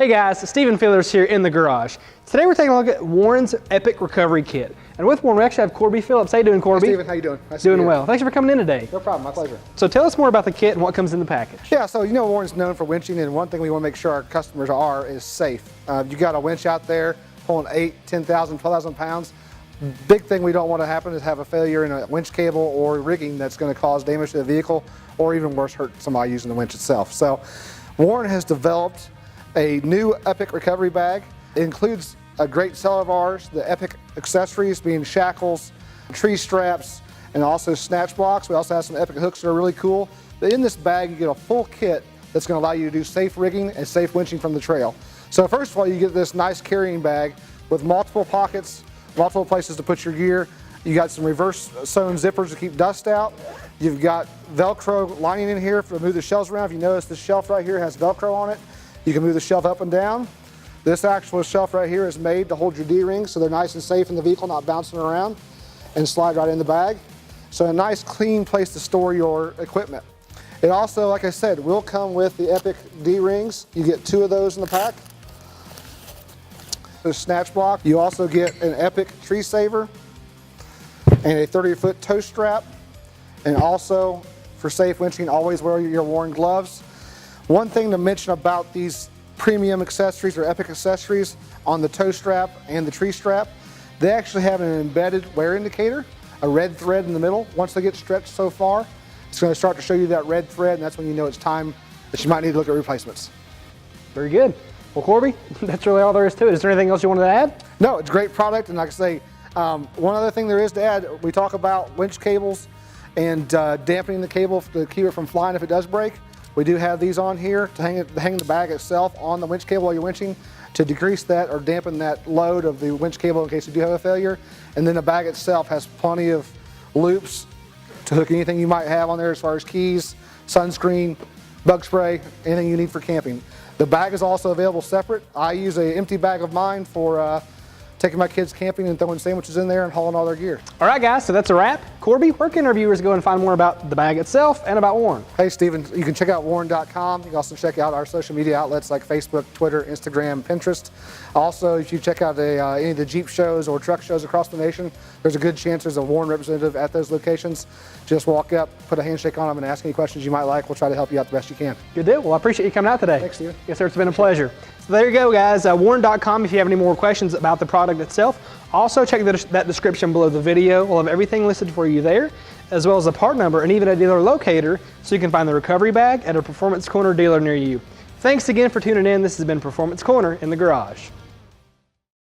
Hey guys, Stephen Phillips here in the garage. Today we're taking a look at Warren's Epic Recovery Kit. And with Warren, we actually have Corby Phillips. How you doing, Corby? Hey Stephen, how you doing? Nice doing well. Thanks for coming in today. No problem, my pleasure. So tell us more about the kit and what comes in the package. Yeah, so you know Warren's known for winching, and one thing we want to make sure our customers is safe. You got a winch out there pulling 8, 10,000, 12,000 pounds. Big thing we don't want to happen is have a failure in a winch cable or rigging that's going to cause damage to the vehicle, or even worse, hurt somebody using the winch itself. So Warren has developed a new Epic recovery bag. It includes a great seller of ours, the Epic accessories being shackles, tree straps, and also snatch blocks. We also have some Epic hooks that are really cool. But in this bag, you get a full kit that's going to allow you to do safe rigging and safe winching from the trail. So first of all, you get this nice carrying bag with multiple pockets, multiple places to put your gear. You got some reverse sewn zippers to keep dust out. You've got Velcro lining in here to move the shelves around. If you notice, this shelf right here has Velcro on it. You can move the shelf up and down. This actual shelf right here is made to hold your D-rings so they're nice and safe in the vehicle, not bouncing around, and slide right in the bag. So a nice clean place to store your equipment. It also, like I said, will come with the Epic D-rings. You get 2 of those in the pack. The snatch block. You also get an Epic tree saver and a 30-foot tow strap. And also, for safe winching, always wear your Warren gloves. One thing to mention about these premium accessories or Epic accessories on the tow strap and the tree strap, they actually have an embedded wear indicator, a red thread in the middle. Once they get stretched so far, it's going to start to show you that red thread, and that's when you know it's time that you might need to look at replacements. Very good. Well, Corby, that's really all there is to it. Is there anything else you wanted to add? No, it's a great product, and like I say, one other thing there is to add, we talk about winch cables and dampening the cable to keep it from flying if it does break. We do have these on here to hang the bag itself on the winch cable while you're winching to decrease that or dampen that load of the winch cable in case you do have a failure. And then the bag itself has plenty of loops to hook anything you might have on there as far as keys, sunscreen, bug spray, anything you need for camping. The bag is also available separate. I use an empty bag of mine for taking my kids camping and throwing sandwiches in there and hauling all their gear. All right, guys, so that's a wrap. Corby, where can our viewers go and find more about the bag itself and about Warren? Hey, Stephen, you can check out warren.com. You can also check out our social media outlets like Facebook, Twitter, Instagram, Pinterest. Also, if you check out any of the Jeep shows or truck shows across the nation, there's a good chance there's a Warren representative at those locations. Just walk up, put a handshake on them, and ask any questions you might like. We'll try to help you out the best you can. Good deal. Well, I appreciate you coming out today. Thanks, Stephen. Yes, sir. It's been a pleasure. So there you go, guys. Warren.com if you have any more questions about the product itself. Also, check that description below the video. We'll have everything listed for you there, as well as a part number and even a dealer locator so you can find the recovery bag at a Performance Corner dealer near you. Thanks again for tuning in. This has been Performance Corner in the Garage.